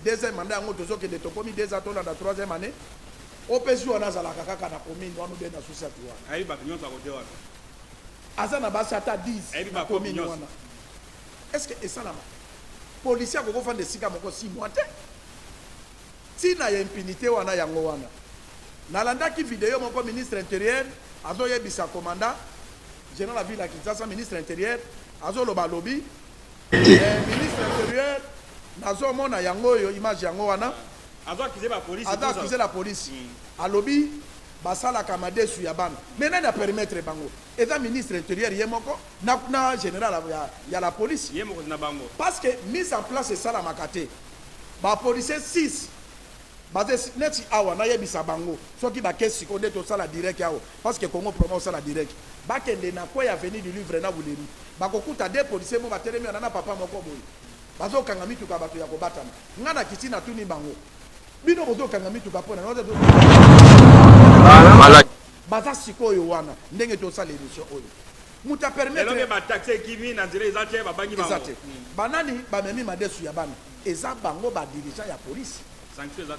deuxième mandat, on a que de Tokomi, 2 ans dans la 3e année. OPJ on a Zala Kaka na commune, on a bien associé à Aïe, Bakignon, ça va dire. Azana Basata 10, na commune. Est-ce que ça là? Policiers qui ont fait des sigas moko 6 mois. Si na impunité wana yango wana. Nalanda ki vidéo mon ministre intérieur, azo yebisa commandant général la ville à Kinshasa, ministre intérieur, azo loba lobby, ministre intérieur, nazo mona yango yo image yango wana, azo accuser la police, accuser la police, à lobby, basala kamade su yabana. Maintenant na permettre bango. Et le ministre intérieur yemoko, na général il y a la police. Yemoko na bango. Parce que mise en place ça la makate, ba policier 6. Basé neti awa na yebisa bango soki ba kesi ko ndeto sala direct awa parce que Congo promo sala direct ba kende na ko ya venir du livre na buleri ba kokuta des policiers mo batelemi na papa moko boyi bazo kanga mituka bato ya kobatana ngana kitina tuni bango bino bozo kanga mituka pona no baza sikoyo wana ndenge to sala émission oyo muta permettre elonge ba taxer kimi na nzela ezate ba bangi bango banani ba memi madesu ya bana eza bango ba dirigeant ya police.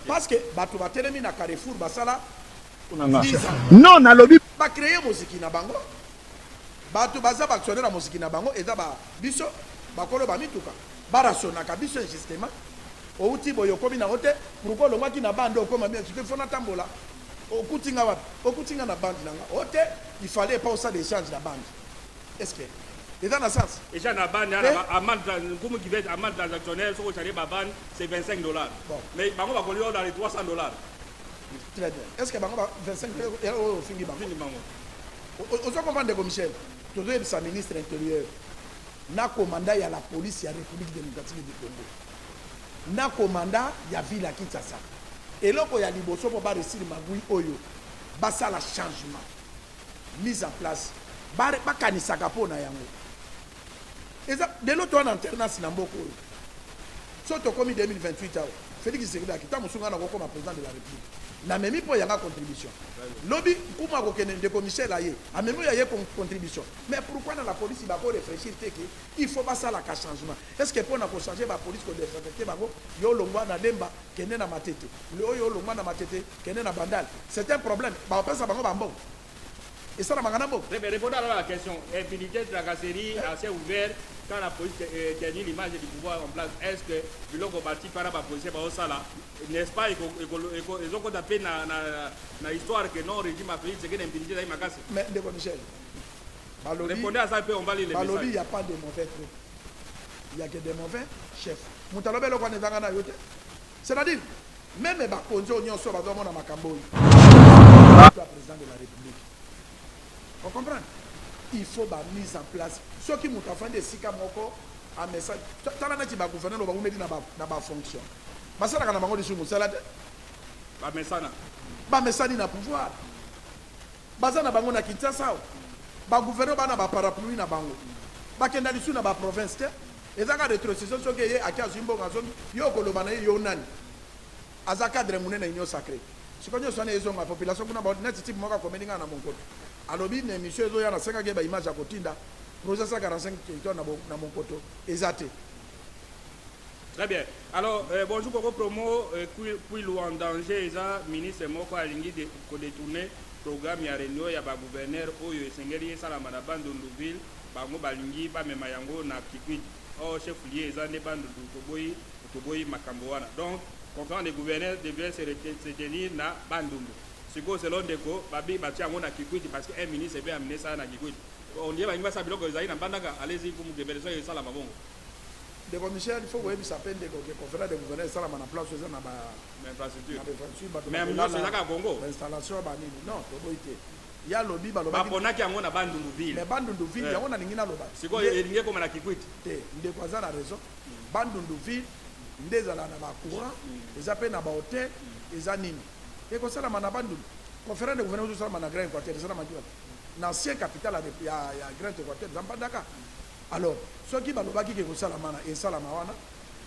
Parce que bato batelemi na Carrefour basala non na lobby ba créer musique na bango bato baza ba actionnaire na musique na bango eza ba biso bakolo ba mituka ba rationa ka biso justement outi boyo komi na hote pourquoi le ngaki na bande okoma bien tu faut na tambola okutinga wapi okutinga na bande nanga hote il fallait pas ça d'échange na bande est-ce que et dans le sens et j'ai la bande amende comme qui va amende transactionnelle sur le bande c'est 25 dollars mais bango va coller dans les 300 dollars très bien est-ce que bango 25 euros fini bango on se comprend de Michel tout le sa ministre intérieur na commandant ya la police ya République démocratique du Congo na commandant ya ville à Kinshasa et loko ya liboso pour ba réussir magui oyo ba ça la changement mise en place ba kanisaka pona yango. De l'autre en alternance na mboko. Soto comme 2028 Félix Tshisekedi akita musunga na comme président de la République. Na memi po yanga contribution. Lobby kuma ko kene de commissaire aye. A memi yaye contribution. Mais pourquoi dans la police il va pas réfléchir que il faut pas ça la changement. Est-ce que pour na ko changer la police ko défecter bango yo longwa na demba kene na matete. Le yo longwa na matete kene na bandal. C'est un problème. Ba pensa bango bambo. Et ça, répondez à la question. Impunité de la casserie assez ouverte quand la police tenait l'image du pouvoir en place. Est-ce que le parti par la police, n'est-ce pas, ils ont tapé dans l'histoire que non, le régime a fait, c'est que l'impunité est cassée. Mais, Michel, répondez à ça un peu, on va lire les messages. Il n'y a pas de mauvais trucs. Il n'y a que des mauvais chefs. C'est-à-dire, même les Bakonzo, ils sont dans Makambo, le président de la République. On comprend? Il faut la mise en place. Ceux qui m'ont fait des sika moko un message. Tant que tu vas gouverner, on va vous mettre dans la fonction. Mais ça, on a besoin de ce message. Ba message na pouvoir. Baza na bango na Kinshasa. Ba gouverner ba na ba parapluie na bango. Ba kenda lisu na ba province te. Ezaka rétrocession so ke ye akia zimbo ngazon yo koloba na yo nani. Azaka cadre munene union sacrée. Ce qu'on a sonné la population kuna ba net type moka komeninga na monkoto. Alors, une émission il y a 5 images à Kotinda, procès 45 territoires dans mon coteau, exact. Très bien. Alors, bonjour Koko Promo, puis en danger, les ministres Moko Alingi de détourner programme ya réunion ya ba gouverneur oyo esengeli sala manaba ndunduville bango balingi ba memayango na Kikwit. Oh chef lié eza ne bandu toboyi makambo wana. Donc, conférence des gouverneurs devait se tenir na Bandundu. Siko selon Deko, babi bati yango na Kikwit parce que un ministre veut amener ça na Kikwit. On dit ba ça biloko ezali na bandaka, allez-y pour me révéler ça et ça la mabongo. Deko Michel, il faut que vous s'appelle Deko que conférence des gouverneurs ça la na place ça na ba infrastructure. Même non, c'est là ka Congo. Installation ba nini? Non, toboite. Il y a lobby ba loba. Ba ponaki yango na Bandunduville. Mais Bandunduville yango na ningi na loba. Siko elingi comme na Kikwit. Te, Ndeko za na raison. Bandunduville ndezala na ba courant, eza pe na ba hôtel, eza nini. Et comme ça, la Manabandou, conférence de gouverneur de la Grand Équateur, c'est l'ancien capital de la Grand Équateur, Zampandaka. Alors, ceux qui ont dit que c'est la Mana et Salamawana,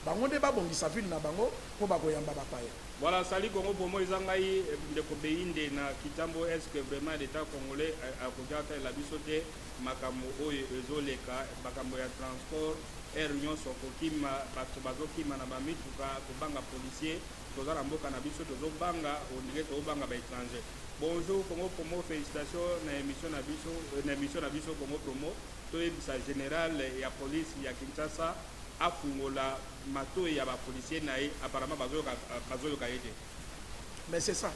bango de babon qui s'affile na bango pour bakoyamba bapaye. Voilà, salut Congo pour moi, ils ont de Kobeinde na Kitambo. Est-ce que vraiment l'État congolais a regardé la bisoté Makamo Ezoleka, Makamo ya transport, Réunion Sokokima, Batobazokima na Bamituka, Kobanga policier. Tozala mboka na biso tozobanga ondire tozobanga ba étranger. Bonjour Congo Promo, félicitations na émission na biso Congo Promo. Toyebisa général ya police ya Kinshasa afungola mato ya ba policier na apparemment bazoyoka yete. Mais c'est ça.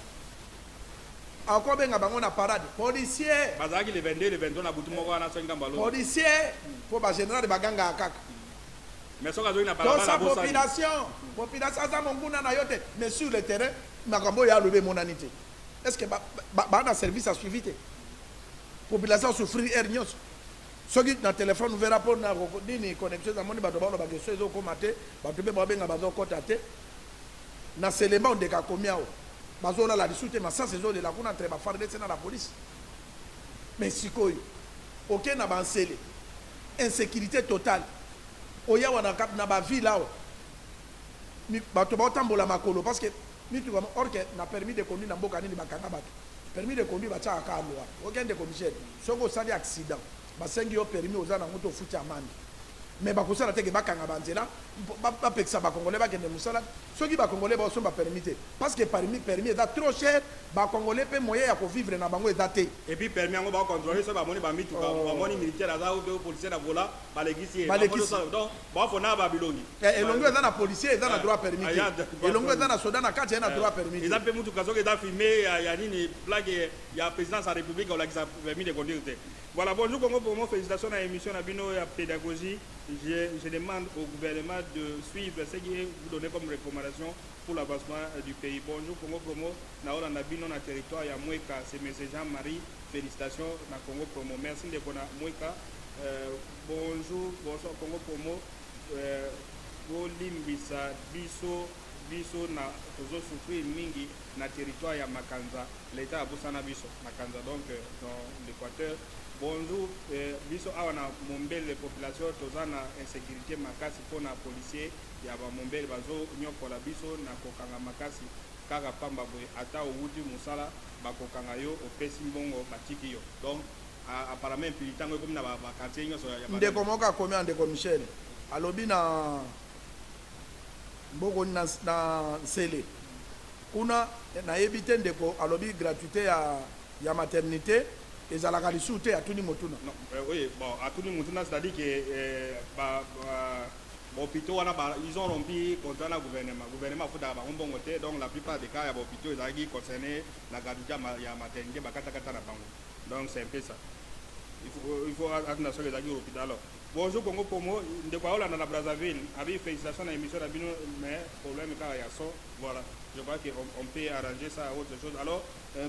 Encore benga bango na parade policier. Bazaki le 22 le 23 na butu moko na songa mbalo. Policier pour ba général baganga akaka. Mais ça, population, mais sur le terrain, Makambo y a levé mon anité. Est-ce que un service a suivi? Population souffrir hernios. Ceux qui dans le téléphone, nous verrons pour une connexion dans le monde, nous avons des choses comme maté, nous avons des choses dans ces éléments de Kakomia. Nous avons la discussion, mais ça, c'est de la cour entre les fardes dans la police. Mais si quoi, aucun n'a pas insécurité totale. Oya wana kap na ba vie là mi bato ba tambola makolo parce que mi tu or que na permis de conduire na mboka nini bakanga bato permis de conduire ba cha ka loi aucun de commissaire soko sali accident ba sengi yo permis oza na moto futi amande mais ba kosala teke bakanga banzela ba peksa ba congolais ba kende musala soki ba congolais ba so ba permis parce que permis est trop cher ba congolais pe moyen ya ko vivre na bango ezaté et puis permis ngo ba contrôler so ba moni ba mitu ba moni militaire aza ou policier na vola ba légisier donc ba fona ba bilongi et longo eza na policier eza na droit permis et longo eza na soda na kati eza na droit permis eza pe mutu kazo ke da filmer ya nini blague ya président de la République on l'a permis de conduire. Voilà, bonjour Congo Promo, félicitations à l'émission Nabino et à pédagogie. Je demande au gouvernement de suivre ce qui est vous donné comme recommandation pour l'avancement du pays. Bonjour Congo Promo, Naola Nabino na territoire ya Mweka, c'est M. Jean-Marie, félicitations na Congo Promo. Merci de bona Mweka. Bonjour Congo Promo, Bolimbisa biso na tozo souffrir mingi na territoire ya Makanza. L'État a bossana biso Makanza donc dans l'Équateur. bonjour biso awa na mombele population toza na insécurité makasi mpona policier ya bamombele bazonyokola biso na kokanga makasi kaka pamba boye ata outi mosala bakokanga yo opesi mbongo batiki yo donc apparemment mpili ntango ekomi na bakartier nyonso ndeko moko akomi ya ndeko Michel alobi na mbokoni na nsele kuna nayebi te ndeko alobi gratuité ya maternité ezalaka lisusu te atuni motuna. Oui, bon, atuni motuna, c'est-à-dire que hôpitaux ils ont rompu contre le gouvernement. Le gouvernement a fait un bon côté, donc la plupart des cas, les hôpitaux ils concernés la gratuité à maternité, donc c'est un peu ça. Il faut attendre sur les hôpitaux. Alors, bonjour Congo Pomo, de quoi on a Brazzaville, avec félicitations à l'émission d'Abino, mais problème car il y a ça, voilà. Je crois qu'on peut arranger ça à autre chose. Alors,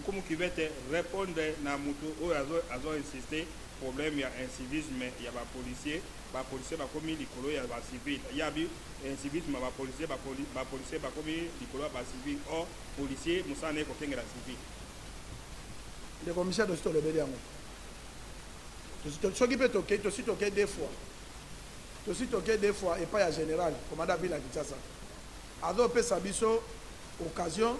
comme qui va te répondre à Moutou, où ils ont insisté, problème, il y a un civisme, il y a des policiers va commis l'icolo, il y a des civils. Il y a un civisme, il y a des policiers va commis l'icolo, il y a des civils. Or, policiers, nous sommes en train de civil. Le commissaire de Stolo Bédiamo. Ce qui peut toquer, tu aussi toqué deux fois. Tu aussi toqué deux fois et pas à général, commandant Villa Kinshasa. Alors, peut sabiso occasion,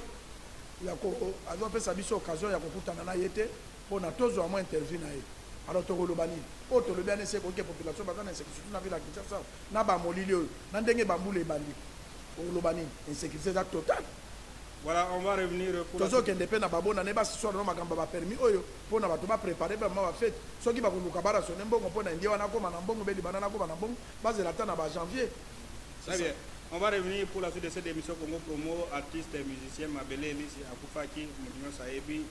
il y a occasion, il y a kokutana na yete pour na tozo moins intervenir na ye. Alors to kolobani, o to lobi anese ko ke population ba na sécurité na Villa Kinshasa na ba molili oyo na ndenge bambule bandi. O kolobani insécurité totale. Voilà, on va revenir pour tozo kende pe na babona ne ba siswa no makamba ba permis oyo pour na bato ba préparer ba ma fête soki ba kuluka bara so mbongo pona ndiye wana koma na mbongo beli banana koma na mbongo base la tana ba janvier. Très bien. On va revenir pour la suite de cette émission Congo Promo, artiste et musicien Mabele Elisi Akufaki, Moudinho Saebi.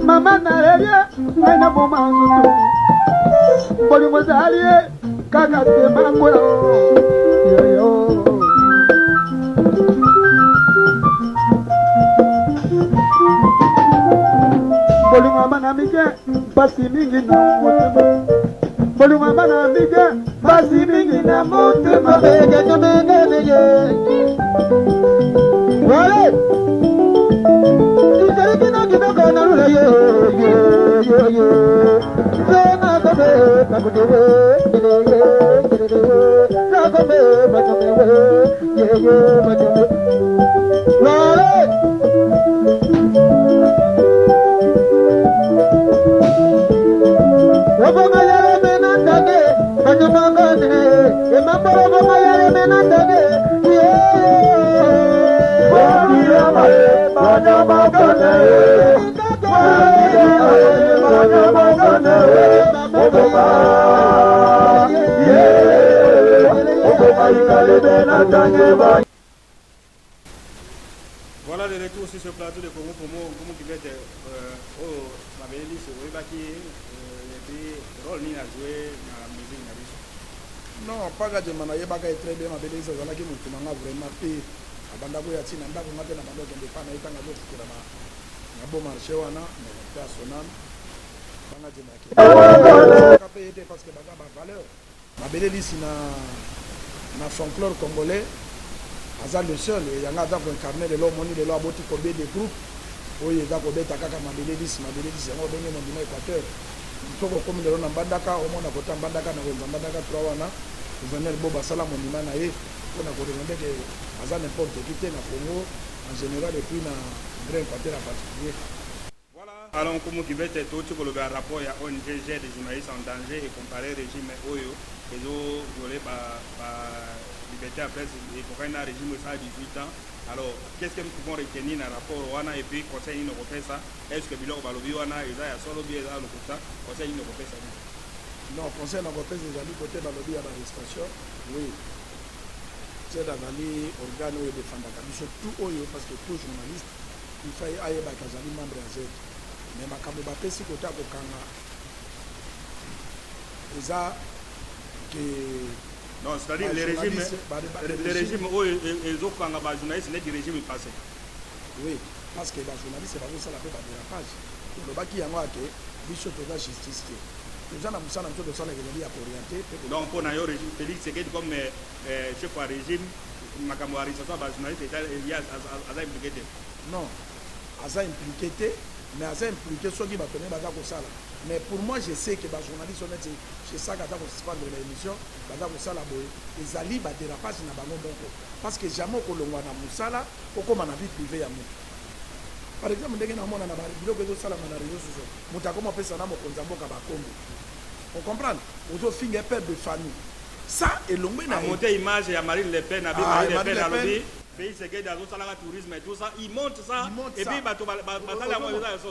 Mama Nareya, Aina Bomanzo, Bolimozalie, Kaka Mango, Boluma Namika, Basi mingi na motema. Boluma Namika, Basi mingi na motema. Wale, Ijarikina kitaka na rula yo. Sema kobe, kakutewe, Nakome, Bakomewe, Wale. Voilà le retour sur ce plateau de Congo Promo, comment qui va être Mabele Elisi, vous voyez qui rôle ni à jouer dans la musique. Non, pas que je m'en aille pas très bien Mabele Elisi, ça qui me m'a vraiment fait abanda ko ya tina ndako ngate na bando kende pana itanga do fikira na bo marché wana mais personnel bana je maki kapete parce que baba valeur Mabele Elisi na folklore congolais aza le seul yanga aza ko incarner le moni de lo aboti combien de groupes oyo eza ko beta kaka Mabele Elisi yango benge mo ndima Équateur toko komi de lo na bandaka omona kota bandaka na wenza bandaka 3 wana gouverneur Boba Sala mo ndima na ye pour na ko demander que aza n'importe qui te na Congo en général et puis na Grand Équateur en particulier. Voilà. Alors comme qui va être tout ce que le rapport ya ONG des journalistes en danger et comparer régime oyo et zo violé par liberté à presse et pour un régime ça 18 ans. Alors qu'est-ce que nous pouvons retenir dans le rapport wana et puis conseil nous refait ça est-ce que biloko balobi wana eza ya solo bien eza lokuta conseil nous refait ça. Non, conseil nous refait des amis côté balobi ya l'arrestation. Oui. C'est dans les organes où ils défendent la commission, tout oyo parce que tout journaliste, il faut aller à Kazali membre à Z. Mais ma caméra si côté à Kokanga, ça que non, c'est-à-dire les régimes où ils ont quand les journalistes n'est du régime passé. Oui, parce que les journalistes c'est pas ça la fait par dérapage. Le baki yango ake, biso to la justice. Les gens ont de ça les à orienter. Donc pour Nayo régime Félix c'est comme chef du régime makambo arrestation ba journaliste est lié à impliqué. Non, Aza impliqué, mais Aza impliqué ceux qui va tenir baza ko sala. Mais pour moi je sais que ba journaliste honnête c'est ça qui va suspendre l'émission, baza ko sala boy. Ezali ba dérapage na bango bonko. Parce que jamais ko longwa na musala, ko koma na vie privée ya mutu. Par exemple, ndenge na mona na ba biloko ezo sala na réseaux sociaux. Mutu akoma pesa na mokonza mboka ba kombo. On comprend? Ozo finga père de famille. Ça et l'ongwe na monter image ya Marine Le Pen, Marine Le Pen à lobby. Pays c'est que dans le tourisme et tout ça, il monte ça et puis bah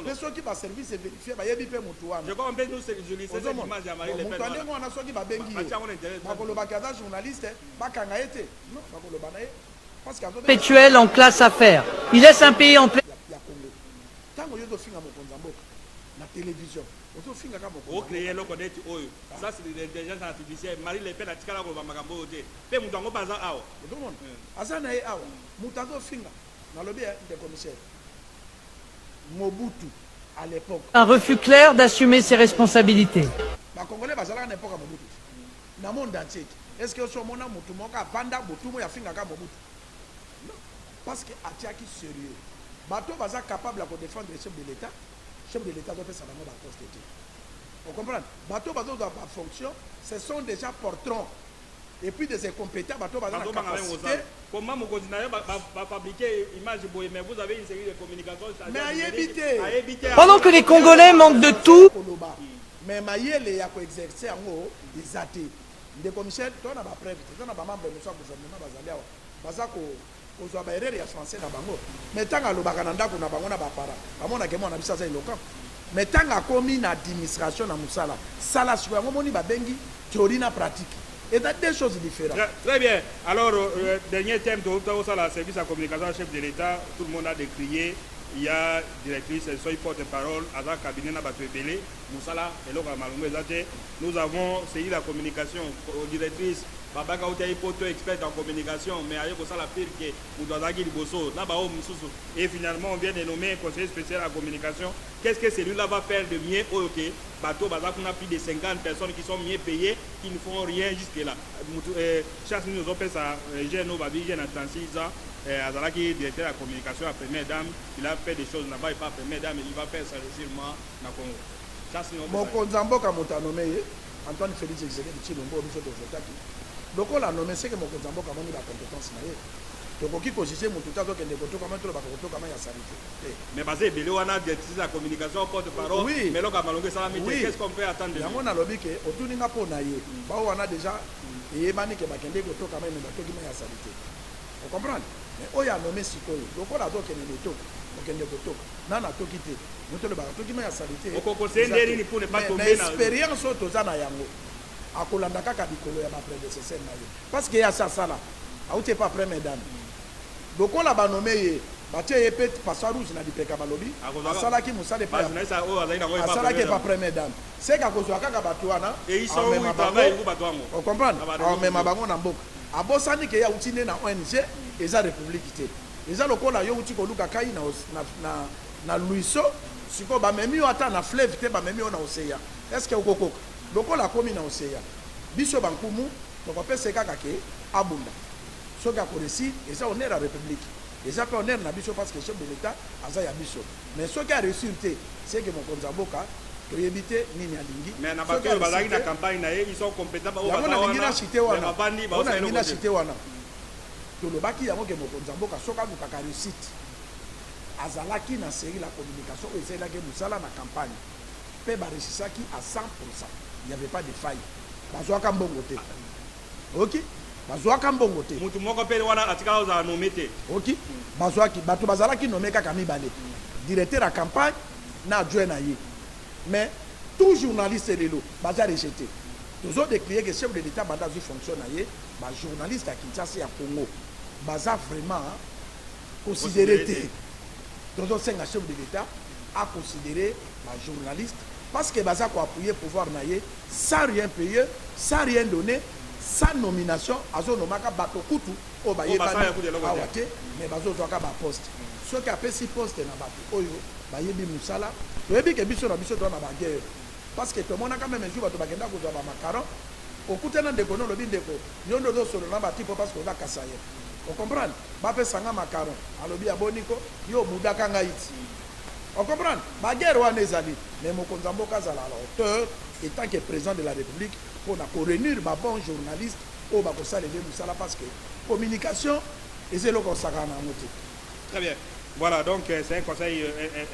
mais ceux qui va servir c'est vérifier bah yebi pe mutu wana. Je crois on peut nous c'est image ya Marine Le Pen. Mutu ndenge wana soki ba bengi. Ba koloba kaza journaliste ba kanga ete. Non, ba koloba na ye. Parce qu'en perpétuel en classe à faire. Il laisse un pays en plein. Tango yo do finga mokonza mboka na télévision. Oto finga ka mokonza. O créer lo connaître oyo. Ça c'est l'intelligence artificielle. Marine Le Pen atikala ko ba makambo ote. Pe mutu ngo baza awo. Otomona. Azana ye awo. Mutu azo finga. Na lobi de commissaire. Mobutu à l'époque. Un refus clair d'assumer ses responsabilités. Ba Congolais bazala na époque Mobutu. Na monde entier. Est-ce que so mona mutu moka banda mutu mo ya finga ka Mobutu? Non. Parce que atiaki sérieux. Bato baza capable de défendre le chef de l'État. Le chef de l'État doit faire ça dans la poste. Vous comprenez? Bato bazo doit pas fonction. Ce sont déjà portrons. Et puis des incompétents, bato baza na capacité. Comment vous continuez à fabriquer image boy, mais vous avez une série de communications. Mais à éviter. Pendant que les Congolais manquent de tout. Mais maïele ya ko exercer en haut, ils athées. Des commissaires, toi na ba preuve, toi na ba membre de notre gouvernement bazali awa. Bazako kozwa ba erreur ya français na bango. Mais tanga lobaka na ndako na bango na ba para. Bamona ke mona bisa za éloquent. Mais tanga komi na administration na musala. Sala siko yango moni ba bengi théorie na pratique. Et dans deux choses différentes. Très bien. Alors, dernier thème de la service à communication chef de l'État, tout le monde a décrié. Il y a directrice, soit porte-parole, à la cabinet na Batouébélé, Moussala, et l'autre nous avons saisi la communication aux directrices. Babaka Outaï Poto, expert en communication, mais avec ça la pire que Moudouazaki Liboso, et finalement on vient de nommer un conseiller spécial en communication. Qu'est-ce que celui-là va faire de mieux? Ok, bateau Bazak, on a plus de 50 personnes qui sont mieux payées, qui ne font rien jusque-là. Chaque nous avons fait ça, jeune Babi, jeune à 36 ans, Azalaki, directeur de la communication à première dame, il a fait des choses là-bas, il n'est pas première dame, il va faire ça sûrement dans le Congo. Mon Konzambo Kamotanome, Antoine Félix Exécutif, Chilombo, Michel Tofotaki. Donc on a nommé ce que mon Konzambo Kamoni la compétence. Donc on qui cogite mon tout à l'heure que les photos comme un truc comme un salité. Mais basé Bélo, on a des la communication porte-parole. Oui. Mais là, qu'est-ce qu'on peut attendre de lui? On a lobby que autour d'un peu naïe. Bah on a déjà et mani que bakende ko toka même bato qui m'a salité. Vous comprenez? Mais on a nommé Sikoyo. Donc on a donc les métaux. Bakende ko toka. Nana tokité. Nous te le bato qui m'a salité. Au conseil nderi pour ne pas tomber dans l'expérience autozana yango. Akolanda kaka bikolo ya ba prédécesseur na yo. Parce que ya ça là. Aouté pas première dame. Donc on l'a nommé Batia Epet Passeur Rouge na dipeka balobi. Asala ki musale pa. Asala ki pas première dame. C'est ka kozwa kaka batuana. Et ils sont où ils travaillent où batuango. On comprend. On met mabango na mboka. Abosani ke ya utine na ONG eza république té. Eza lokola yo uti ko luka kai na Luiso. Siko ba memi ata na fleuve té ba memi na océan. Est-ce que okoko lokola komi na océan. Biso bankumu donc on peut se kaka ke abunda. Ce qui a réussi, et ça on est la République. Et ça on est la biso parce que le chef de l'État a ça biso. Mais ce qui a réussi, c'est que mon Konzamboka, tu éviter Nini Alingi. Mais na bato bazaki na campagne na ils sont compétents ba wana. On a cité wana. On a cité wana. To le baki yango ke mon Konzamboka soka ka réussite. Azalaki na série la communication et c'est là que nous allons na campagne. Pe ba réussisaki à 100%. Il n'y avait pas de faille. Bazwaka mbongote. OK? Bazwaka mbongote. Mutu moko pe wana atikala za nomete. OK? Bazwaki bato bazalaki nomé kaka mibale. Directeur à campagne na adjoint na ye. Mais tout journaliste lelo baza rejeté. Toujours déclaré que chef de l'État banda zu fonctionne na ye, ba journaliste à Kinshasa ya Congo. Baza vraiment considéré té. Toujours c'est un chef de l'État a considéré ba journaliste parce que baza ko appuyer pouvoir na ye sans rien payer, sans rien donner. Sans nomination, azo nomaka bato kutu o ba yebani awate mais bazo toka ba poste. Ceux qui appellent si poste na bato oyo ba yebi musala, yebi ke biso na biso to na ba guerre. Parce que tout le monde a quand même un jour bato bagenda ko za ba makaron. Okutana ndeko no lobi ndeko. Nyondo zo solo na ba tipo parce que on a kasaye. On comprend? Bape sanga macaron. Alobi aboniko yo budaka nga iti. On comprend? Baguerre wana ezali. Mais mokonzi mboka zala à la hauteur étant que président de la République pour réunir ma bon journaliste au bakosala de musala parce que communication et c'est le consacré à moté. Très bien. Voilà, donc c'est un conseil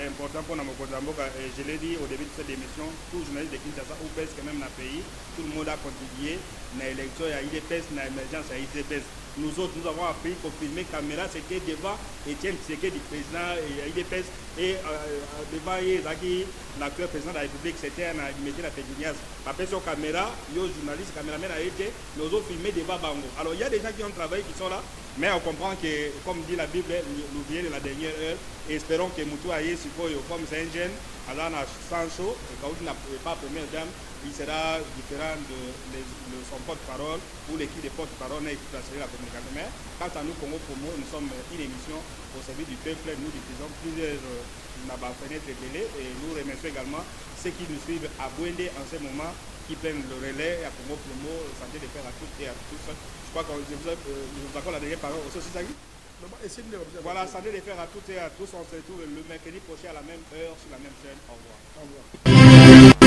important pour Namokondi Mboka. Je l'ai dit au début de cette émission, tout journaliste de Kinshasa ou presque même dans le pays, tout le monde a contribué à l'élection, à l'IDPS, à l'émergence, à l'IDPS. Nous autres, nous avons appris qu'on filmait caméra, c'était devant Etienne Tshisekedi, président de l'IDPS, et devant l'actuel président de la République, c'était un métier de la Pédinias. Après sur caméra, les journalistes, caméramen a été, nous avons filmé devant Bango. Alors il y a des gens qui ont travaillé, qui sont là, mais on comprend que, comme dit la Bible, nous vient de la dernière heure, et espérons que Moutou Aye, comme c'est un jeune, alors on a Sancho, et quand il n'a pas première dame, il sera différent de son porte-parole ou l'équipe de porte-parole n'a été transféré la communication. Mais quant à nous, Congo Promo, nous sommes une émission au service du peuple. Nous diffusons plusieurs fenêtres télé et nous remercions également ceux qui nous suivent à Bouendé en ce moment, qui prennent le relais à Congo Promo, santé de faire à toutes et à tous. Je crois que je vous accorde la dernière parole. Voilà, santé de faire à toutes et à tous. On se retrouve le mercredi prochain à la même heure sur la même chaîne. Au revoir. Au revoir.